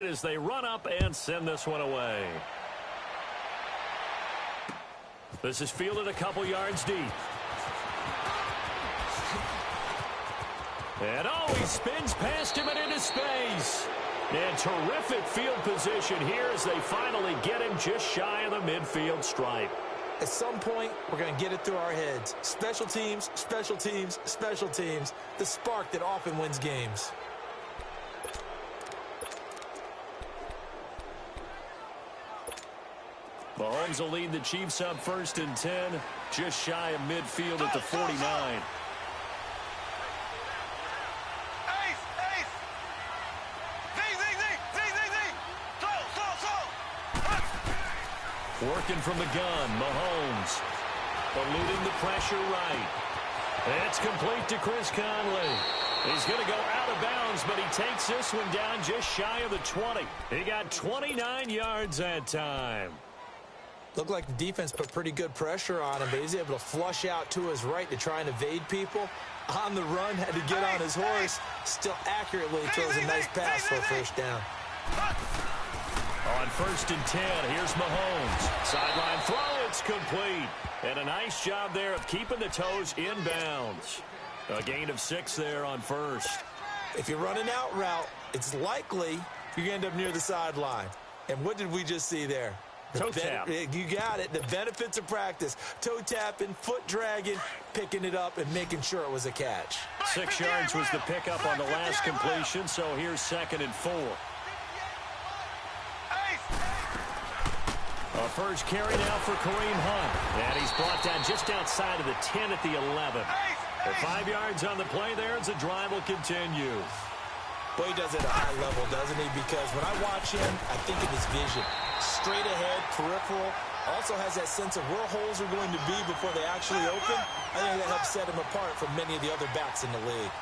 As they run up and send this one away. This is fielded a couple yards deep. And he spins past him and into space. And terrific field position here as they finally get him just shy of the midfield stripe. At some point, we're going to get it through our heads. Special teams, special teams, special teams. The spark that often wins games. Mahomes will lead the Chiefs up 1st and 10, just shy of midfield at the 49. Working from the gun, Mahomes eluding the pressure right. It's complete to Chris Conley. He's going to go out of bounds, but he takes this one down just shy of the 20. He got 29 yards that time. Looked like the defense put pretty good pressure on him, but he's able to flush out to his right to try and evade people. On the run, had to get on his horse. Still accurately throws a nice pass for a first down. On 1st and 10, here's Mahomes. Sideline throw, it's complete. And a nice job there of keeping the toes in bounds. A gain of 6 there on 1st. If you run an out route, it's likely you're going to end up near the sideline. And what did we just see there? Toe tap. You got it. The benefits of practice. Toe tapping, foot dragging, picking it up, and making sure it was a catch. 6 yards was the pickup on the last completion, so here's 2nd and 4. A first carry now for Kareem Hunt. And he's brought down just outside of the 10 at the 11. The 5 yards on the play there as the drive will continue. Boy, he does it at a high level, doesn't he? Because when I watch him, I think of his vision. Straight ahead, peripheral. Also has that sense of where holes are going to be before they actually open. I think that helps set him apart from many of the other backs in the league.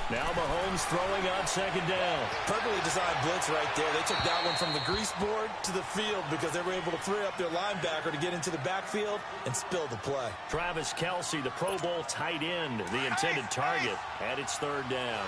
Now Mahomes throwing on 2nd down. Perfectly designed blitz right there. They took that one from the grease board to the field because they were able to free up their linebacker to get into the backfield and spill the play. Travis Kelce, the Pro Bowl tight end, the intended target, and it's 3rd down.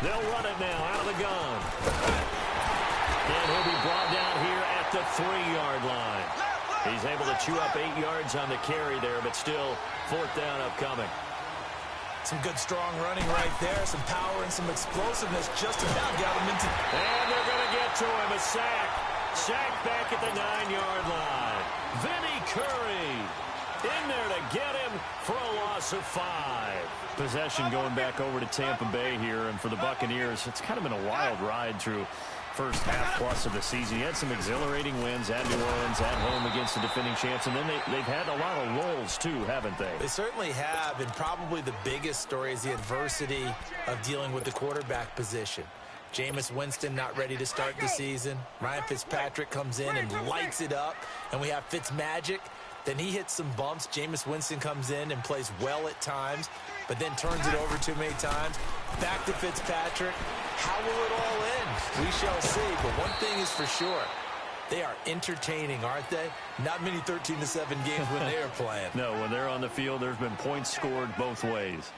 They'll run it now out of the gun. And he'll be brought down here at the 3-yard line. He's able to chew up 8 yards on the carry there, but still 4th down upcoming. Some good strong running right there. Some power and some explosiveness just about got him into. And they're going to get to him. A sack. Sack back at the 9-yard line. Vinny Curry in there to get him for a loss of 5. Possession going back over to Tampa Bay here, and for the Buccaneers, it's kind of been a wild ride through first half plus of the season. You had some exhilarating wins at New Orleans, at home against the defending champs, and then they've had a lot of lulls too, haven't they? They certainly have, and probably the biggest story is the adversity of dealing with the quarterback position. Jameis Winston not ready to start the season. Ryan Fitzpatrick comes in and lights it up, and we have Fitzmagic. Then he hits some bumps. Jameis Winston comes in and plays well at times, but then turns it over too many times. Back to Fitzpatrick. How will it all end? We shall see, but one thing is for sure. They are entertaining, aren't they? Not many 13-7 games when they are playing. No, when they're on the field, there's been points scored both ways.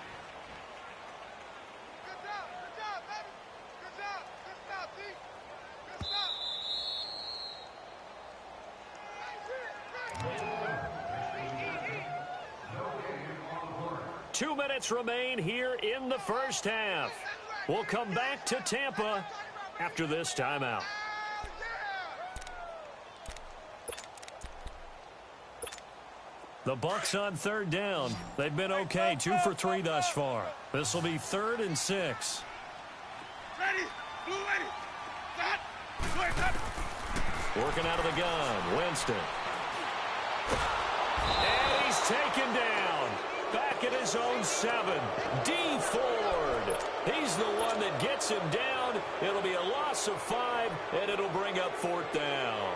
Two minutes remain here in the first half. We'll come back to Tampa after this timeout. The Bucs on 3rd down. They've been okay, 2 for 3 thus far. This will be 3rd and 6. Working out of the gun, Winston. And he's taken down. Back at his own 7. D. Ford. He's the one that gets him down. It'll be a loss of 5, and it'll bring up 4th down.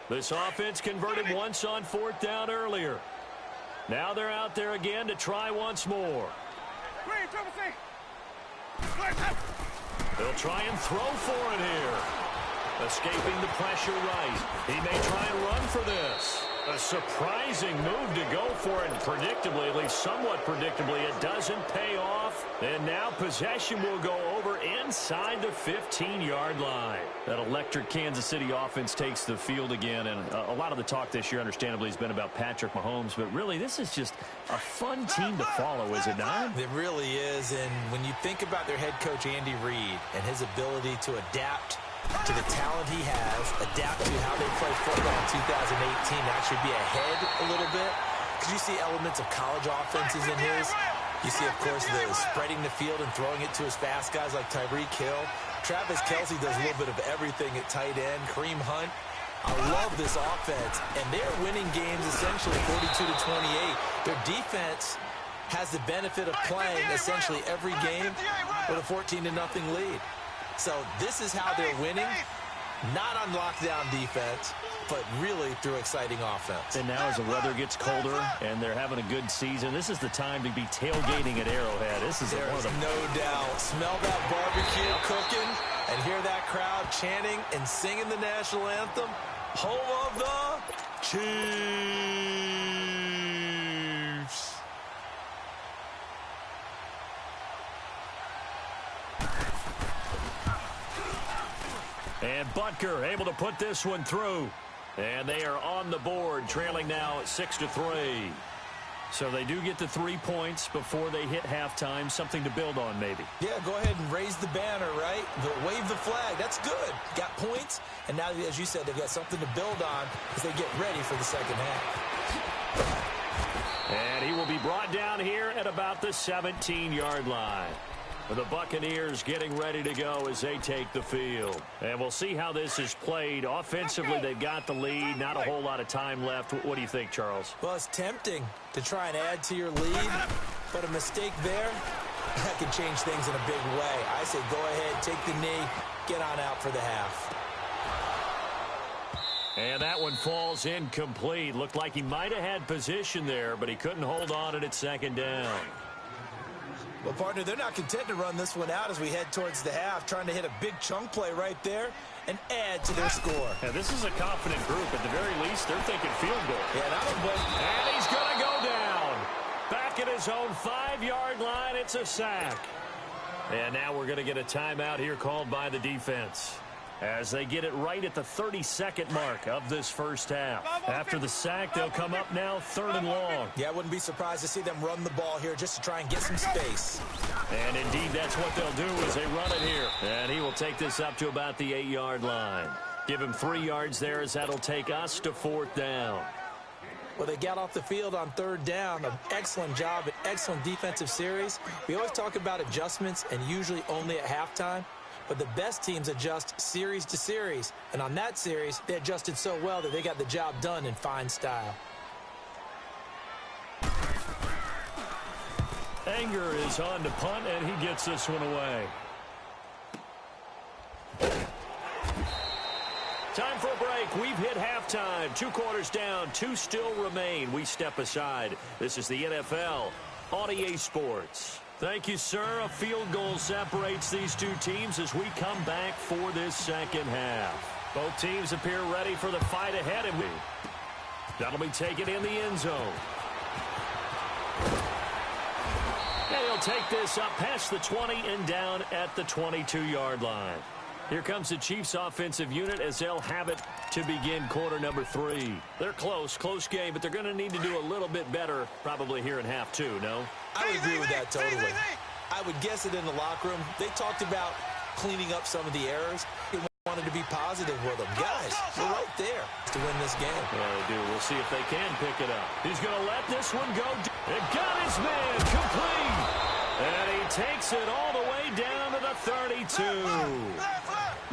This offense converted once on 4th down earlier. Now they're out there again to try once more. They'll try and throw for it here. Escaping the pressure right. He may try and run for this. A surprising move to go for it. Predictably, at least somewhat predictably, it doesn't pay off. And now possession will go over inside the 15-yard line. That electric Kansas City offense takes the field again. And a lot of the talk this year, understandably, has been about Patrick Mahomes. But really, this is just a fun team to follow, is it not? It really is. And when you think about their head coach, Andy Reid, and his ability to adapt to the talent he has, adapt to how they play football in 2018, actually be ahead a little bit. Because you see elements of college offenses in his. You see, of course, the spreading the field and throwing it to his fast guys like Tyreek Hill. Travis Kelce does a little bit of everything at tight end. Kareem Hunt. I love this offense. And they're winning games essentially 42-28. Their defense has the benefit of playing essentially every game with a 14-0 lead. So this is how they're winning, not on lockdown defense, but really through exciting offense. And now as the weather gets colder and they're having a good season, this is the time to be tailgating at Arrowhead. This is There's no doubt. Smell that barbecue cooking and hear that crowd chanting and singing the national anthem. Home of the Chiefs. And Butker able to put this one through. And they are on the board, trailing now 6-3. So they do get the 3 points before they hit halftime. Something to build on, maybe. Yeah, go ahead and raise the banner, right? Wave the flag. That's good. Got points. And now, as you said, they've got something to build on as they get ready for the second half. And he will be brought down here at about the 17-yard line. The Buccaneers getting ready to go as they take the field. And we'll see how this is played. Offensively, they've got the lead. Not a whole lot of time left. What do you think, Charles? Well, it's tempting to try and add to your lead, but a mistake there, that can change things in a big way. I say go ahead, take the knee, get on out for the half. And that one falls incomplete. Looked like he might have had position there, but he couldn't hold on at second down. Well, partner, they're not content to run this one out as we head towards the half, trying to hit a big chunk play right there and add to their score. Yeah, this is a confident group. At the very least, they're thinking field goal. Yeah, and I don't blame. And he's going to go down. Back at his own 5-yard line, it's a sack. And now we're going to get a timeout here called by the defense, as they get it right at the 32nd mark of this first half. After the sack, they'll come up now 3rd and long. Yeah, I wouldn't be surprised to see them run the ball here just to try and get some space. And indeed, that's what they'll do as they run it here. And he will take this up to about the 8-yard line. Give him 3 yards there as that'll take us to 4th down. Well, they got off the field on 3rd down. An excellent job, an excellent defensive series. We always talk about adjustments and usually only at halftime. But the best teams adjust series to series. And on that series, they adjusted so well that they got the job done in fine style. Anger is on to punt, and he gets this one away. Time for a break. We've hit halftime. 2 quarters down. 2 still remain. We step aside. This is the NFL on EA Sports. Thank you, sir. A field goal separates these two teams as we come back for this second half. Both teams appear ready for the fight ahead, and that'll be taken in the end zone. And he'll take this up past the 20 and down at the 22-yard line. Here comes the Chiefs offensive unit as they'll have it to begin quarter number 3. They're close game, but they're going to need to do a little bit better probably here in half 2, no? I would agree with that totally. I would guess it in the locker room. They talked about cleaning up some of the errors. They wanted to be positive with them. Guys, we're right there to win this game. Yeah, they do. We'll see if they can pick it up. He's going to let this one go. It got his man complete. And he takes it all the way down to the 32.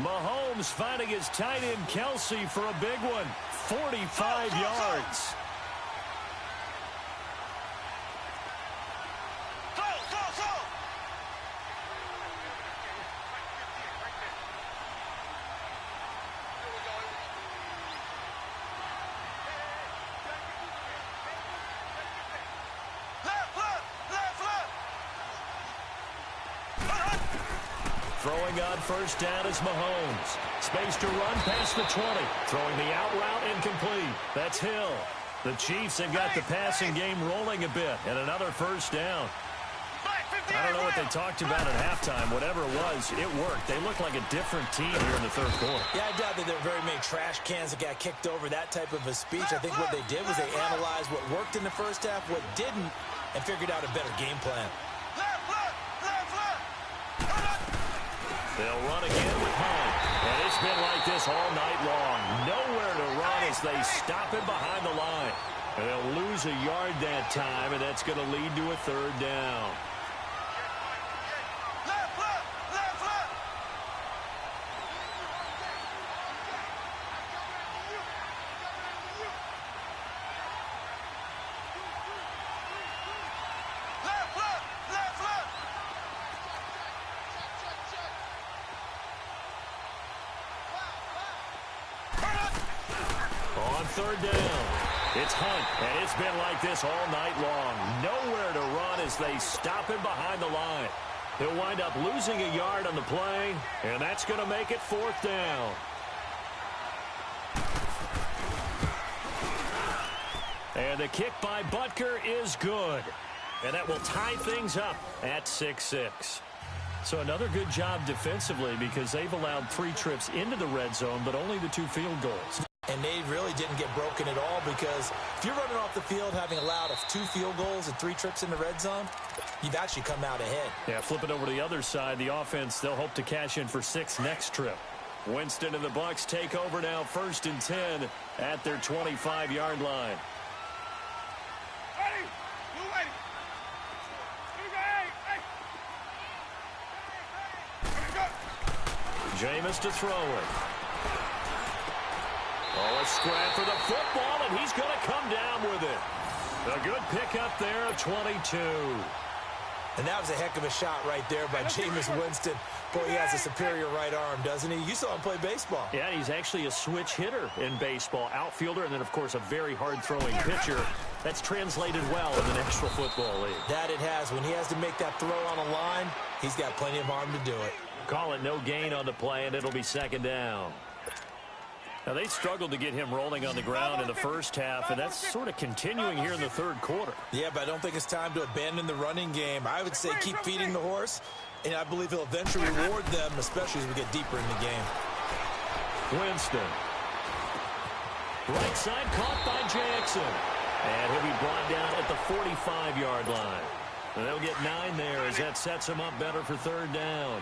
Mahomes finding his tight end Kelce for a big one. 45 yards. Throwing on first down is Mahomes. Space to run past the 20. Throwing the out route incomplete. That's Hill. The Chiefs have got the passing game rolling a bit, and another first down. I don't know what they talked about at halftime. Whatever it was, it worked. They look like a different team here in the third quarter. Yeah, I doubt that there were very many trash cans that got kicked over, that type of a speech. I think what they did was they analyzed what worked in the first half, what didn't, and figured out a better game plan. They'll run again with Hunt. And it's been like this all night long. Nowhere to run as they stop him behind the line. And they'll lose a yard that time, and that's going to lead to a third down. Third down. It's Hunt, and it's been like this all night long. Nowhere to run as they stop him behind the line. He'll wind up losing a yard on the play, and that's going to make it fourth down. And the kick by Butker is good. And that will tie things up at 6-6. So another good job defensively because they've allowed 3 trips into the red zone, but only the 2 field goals. And they really didn't get broken at all because if you're running off the field having allowed 2 field goals and 3 trips in the red zone, you've actually come out ahead. Yeah, flip it over to the other side. The offense, they'll hope to cash in for 6 next trip. Winston and the Bucs take over now, 1st and 10 at their 25-yard line. Jameis to throw it. Oh, a scrap for the football, and he's going to come down with it. A good pickup there of 22. And that was a heck of a shot right there by Jameis Winston. Boy, he has a superior right arm, doesn't he? You saw him play baseball. Yeah, he's actually a switch hitter in baseball. Outfielder, and then, of course, a very hard-throwing pitcher. That's translated well in the National Football League. That it has. When he has to make that throw on a line, he's got plenty of arm to do it. Call it no gain on the play, and it'll be 2nd down. Now, they struggled to get him rolling on the ground in the first half, and that's sort of continuing here in the third quarter. Yeah, but I don't think it's time to abandon the running game. I would say keep feeding the horse, and I believe he'll eventually reward them, especially as we get deeper in the game. Winston. Right side caught by Jackson. And he'll be brought down at the 45-yard line. And they'll get 9 there as that sets him up better for 3rd down.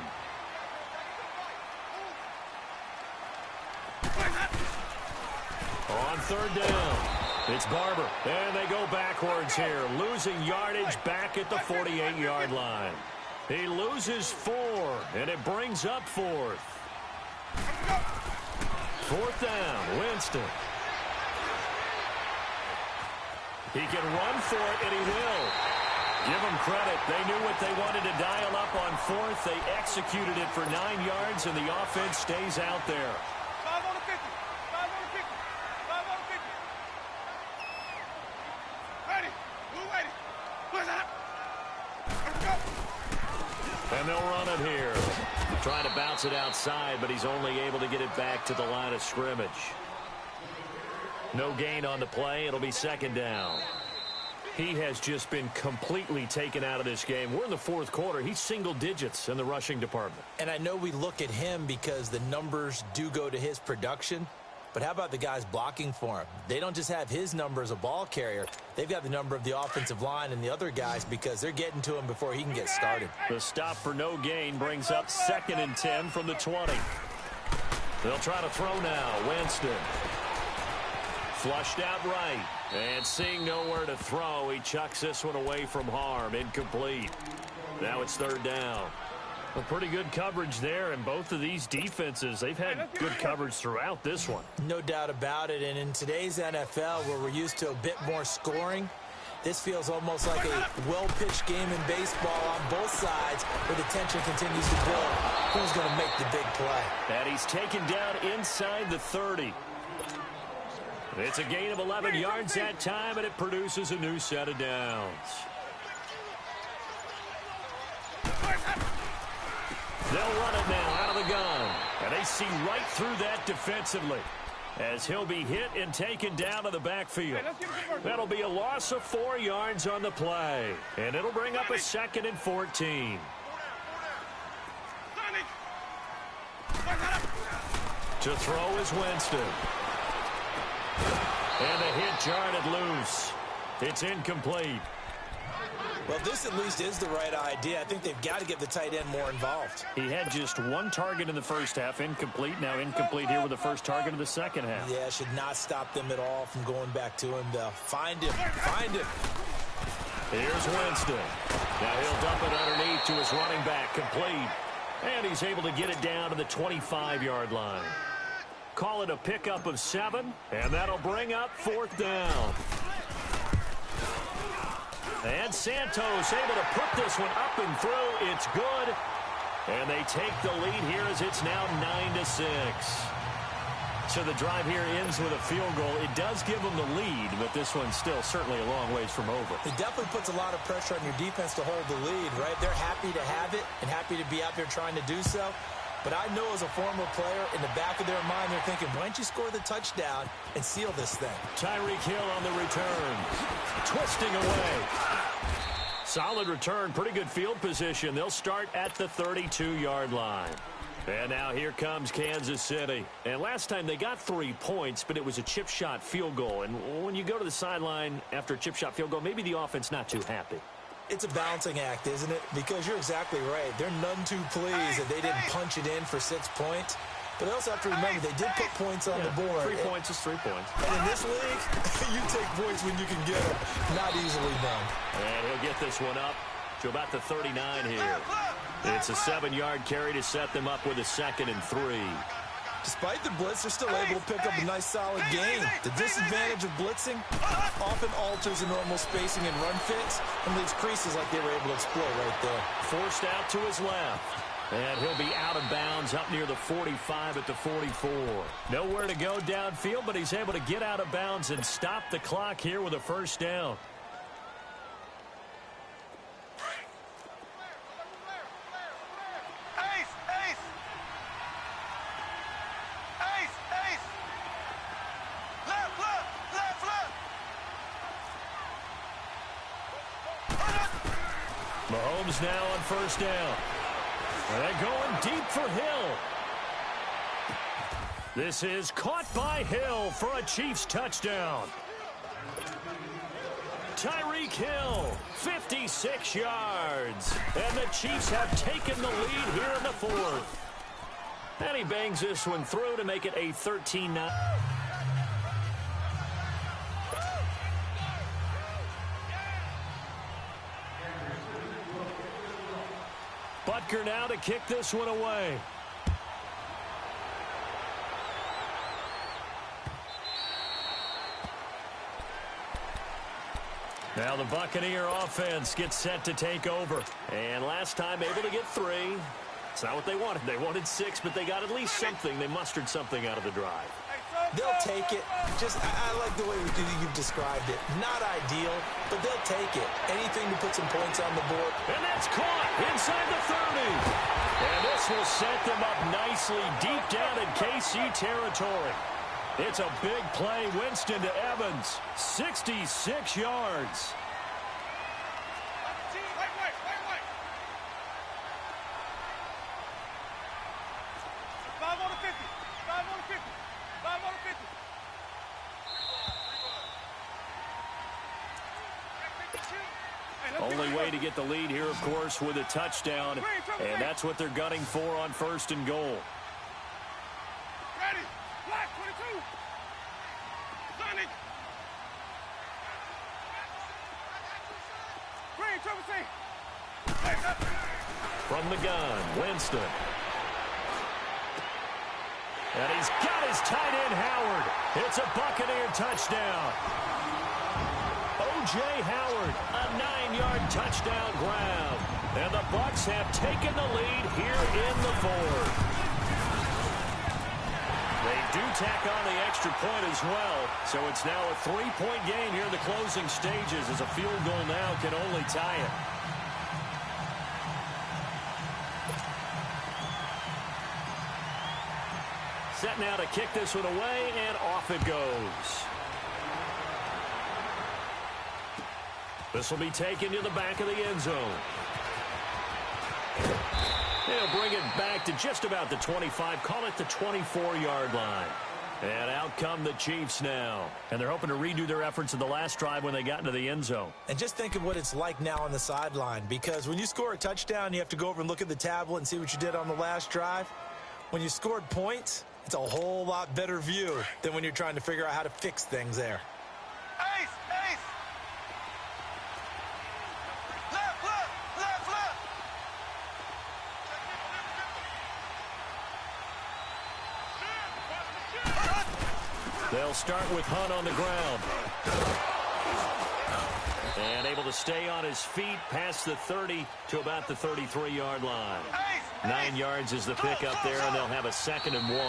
On 3rd down, it's Barber. And they go backwards here, losing yardage back at the 48-yard line. He loses 4, and it brings up 4th. 4th down, Winston. He can run for it, and he will. Give him credit. They knew what they wanted to dial up on 4th. They executed it for 9 yards, and the offense stays out there. 5 on the 50. 5 on the 50. 5 on the 50. Ready. We're waiting. What's that? Let's go. And they'll run it here. Trying to bounce it outside, but he's only able to get it back to the line of scrimmage. No gain on the play. It'll be 2nd down. He has just been completely taken out of this game. We're in the 4th quarter. He's single digits in the rushing department. And I know we look at him because the numbers do go to his production. But how about the guys blocking for him? They don't just have his number as a ball carrier. They've got the number of the offensive line and the other guys because they're getting to him before he can get started. The stop for no gain brings up 2nd and 10 from the 20. They'll try to throw now. Winston. Flushed out right. And seeing nowhere to throw, he chucks this one away from harm. Incomplete. Now it's 3rd down. Well, pretty good coverage there, and both of these defenses, they've had good coverage throughout this one. No doubt about it, and in today's NFL, where we're used to a bit more scoring, this feels almost like a well-pitched game in baseball on both sides where the tension continues to build. Who's going to make the big play? And he's taken down inside the 30. It's a gain of 11 yards that time, and it produces a new set of downs. They'll run it now out of the gun. And they see right through that defensively as he'll be hit and taken down to the backfield. That'll be a loss of 4 yards on the play. And it'll bring up a 2nd and 14. To throw is Winston. And the hit jarred it loose. It's incomplete. Well, this at least is the right idea. I think they've got to get the tight end more involved. He had just 1 target in the first half, incomplete. Now incomplete here with the first target of the second half. Yeah, should not stop them at all from going back to him, though. Find him. Find him. Here's Winston. Now he'll dump it underneath to his running back, complete. And he's able to get it down to the 25-yard line. Call it a pickup of 7, and that'll bring up 4th down. And Santos able to put this one up and through. It's good. And they take the lead here as it's now 9-6. So the drive here ends with a field goal. It does give them the lead, but this one's still certainly a long ways from over. It definitely puts a lot of pressure on your defense to hold the lead, right? They're happy to have it and happy to be out there trying to do so. But I know as a former player, in the back of their mind, they're thinking, why don't you score the touchdown and seal this thing? Tyreek Hill on the return. Twisting away. Solid return, pretty good field position. They'll start at the 32-yard line. And now here comes Kansas City. And last time they got 3 points, but it was a chip shot field goal. And when you go to the sideline after a chip shot field goal, maybe the offense not too happy. It's a balancing act, isn't it? Because you're exactly right. They're none too pleased that they didn't punch it in for 6 points. But they also have to remember they did put points on the board. 3 points is 3 points. And in this league, you take points when you can get them. Not easily done. And he'll get this one up to about the 39 here. It's a 7-yard carry to set them up with a 2nd and 3. Despite the blitz, they're still able to pick up a nice solid gain. The disadvantage of blitzing often alters the normal spacing and run fits and leaves creases like they were able to exploit right there. Forced out to his left. And he'll be out of bounds up near the 45 at the 44. Nowhere to go downfield, but he's able to get out of bounds and stop the clock here with a 1st down. Mahomes now on 1st down. And they're going deep for Hill. This is caught by Hill for a Chiefs touchdown. Tyreek Hill, 56 yards. And the Chiefs have taken the lead here in the 4th. And he bangs this one through to make it a 13-9. Butker now to kick this one away. Now the Buccaneer offense gets set to take over. And last time able to get 3. It's not what they wanted. They wanted 6, but they got at least something. They mustered something out of the drive. They'll take it. I like the way you've described it. Not ideal, but they'll take it. Anything to put some points on the board. And that's caught inside the 30. And this will set them up nicely deep down in KC territory. It's a big play. Winston to Evans. 66 yards. Only way to get the lead here, of course, with a touchdown. And that's what they're gunning for on 1st and goal. Ready. Black 22. Sonic. Green, triple C. From the gun, Winston. And he's got his tight end, Howard. It's a Buccaneer touchdown. O.J. Howard, a 9-yard touchdown grab. And the Bucs have taken the lead here in the 4th. They do tack on the extra point as well. So it's now a 3-point game here in the closing stages as a field goal now can only tie it. Set now to kick this one away, and off it goes. This will be taken to the back of the end zone. He'll bring it back to just about the 25, call it the 24-yard line. And out come the Chiefs now. And they're hoping to redo their efforts in the last drive when they got into the end zone. And just think of what it's like now on the sideline, because when you score a touchdown, you have to go over and look at the tablet and see what you did on the last drive. When you scored points, it's a whole lot better view than when you're trying to figure out how to fix things there. Ace, ace. Left, left, left, left. They'll start with Hunt on the ground. And able to stay on his feet past the 30 to about the 33-yard line. 9 yards is the pickup there, and they'll have a 2nd and 1.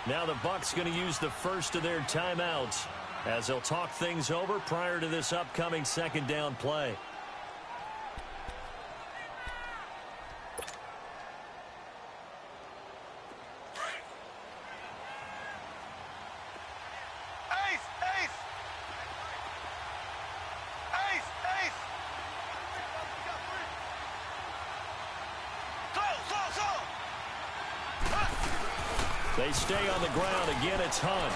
Now the Bucs going to use the first of their timeouts as they'll talk things over prior to this upcoming 2nd down play. They stay on the ground. Again, it's Hunt.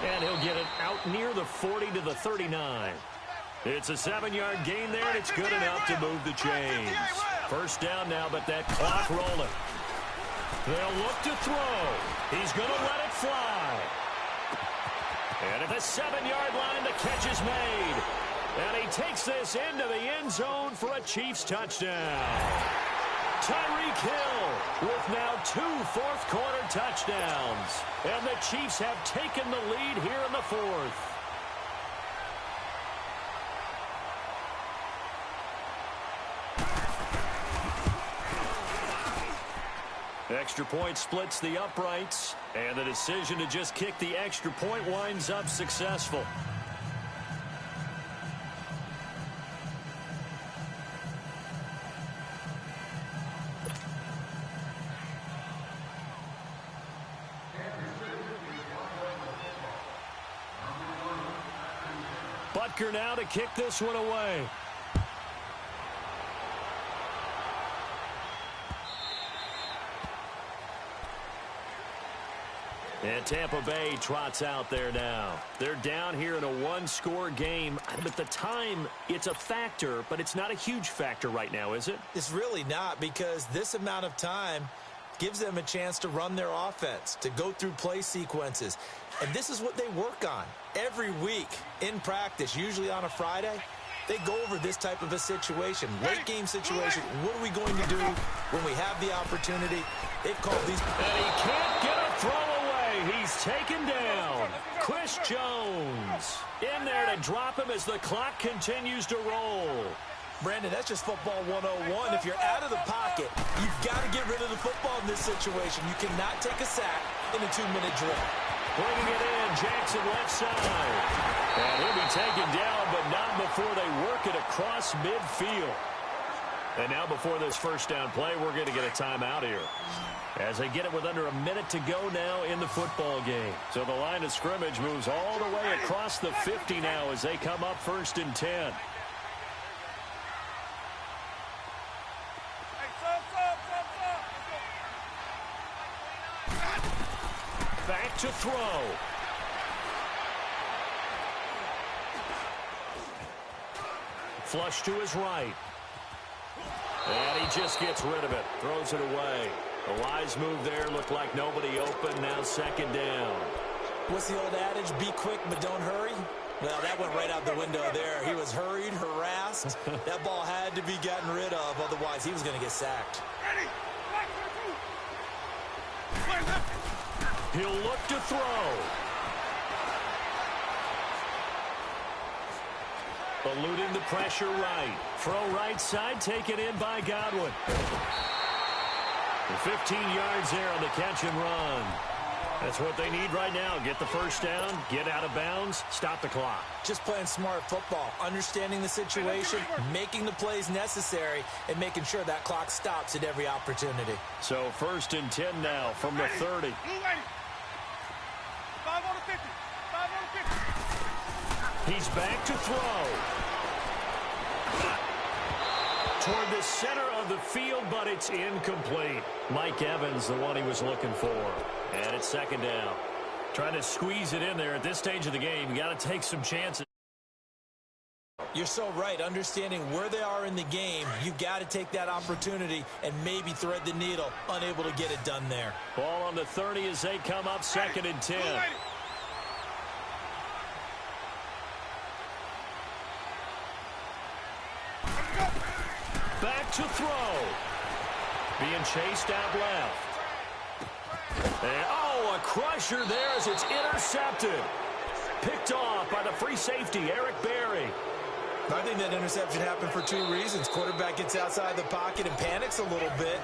And he'll get it out near the 40 to the 39. It's a 7-yard gain there, and it's good enough to move the chains. First down now, but that clock rolling. They'll look to throw. He's going to let it fly. And at the 7-yard line, the catch is made. And he takes this into the end zone for a Chiefs touchdown. Tyreek Hill with now 2 fourth-quarter touchdowns. And the Chiefs have taken the lead here in the 4th. Extra point splits the uprights. And the decision to just kick the extra point winds up successful. Butker now to kick this one away. And Tampa Bay trots out there now. They're down here in a 1-score game. But the time, it's a factor, but it's not a huge factor right now, is it? It's really not, because this amount of time gives them a chance to run their offense, to go through play sequences. And this is what they work on every week in practice, usually on a Friday. They go over this type of a situation, late game situation. What are we going to do when we have the opportunity? They've called these. And he can't get a throw away. He's taken down. Chris Jones in there to drop him as the clock continues to roll. Brandon, that's just football 101. If you're out of the pocket, you've got to get rid of the football in this situation. You cannot take a sack in a 2-minute drill. Bringing it in, Jackson left side. And he'll be taken down, but not before they work it across midfield. And now before this first down play, we're going to get a timeout here. As they get it with under a minute to go now in the football game. So the line of scrimmage moves all the way across the 50 now as they come up 1st and 10. Back to throw. Flush to his right. And he just gets rid of it. Throws it away. A wise move there. Looked like nobody open. Now 2nd down. What's the old adage? Be quick, but don't hurry. Well, that went right out the window there. He was hurried, harassed. That ball had to be gotten rid of. Otherwise, he was going to get sacked. He'll look to throw. Eluding the pressure right. Throw right side, taken in by Godwin. 15 yards there on the catch and run. That's what they need right now. Get the first down, get out of bounds, stop the clock. Just playing smart football, understanding the situation, making the plays necessary, and making sure that clock stops at every opportunity. So 1st and 10 now from the 30. 5 on the 50. 5 on the 50. He's back to throw. Toward the center of the field, but it's incomplete. Mike Evans, the one he was looking for. And it's 2nd down. Trying to squeeze it in there at this stage of the game. You got to take some chances. You're so right. Understanding where they are in the game, you've got to take that opportunity and maybe thread the needle. Unable to get it done there. Ball on the 30 as they come up 2nd and 10. Back to throw. Being chased out left. And, a crusher there as it's intercepted. Picked off by the free safety, Eric Berry. I think that interception happened for 2 reasons. Quarterback gets outside the pocket and panics a little bit.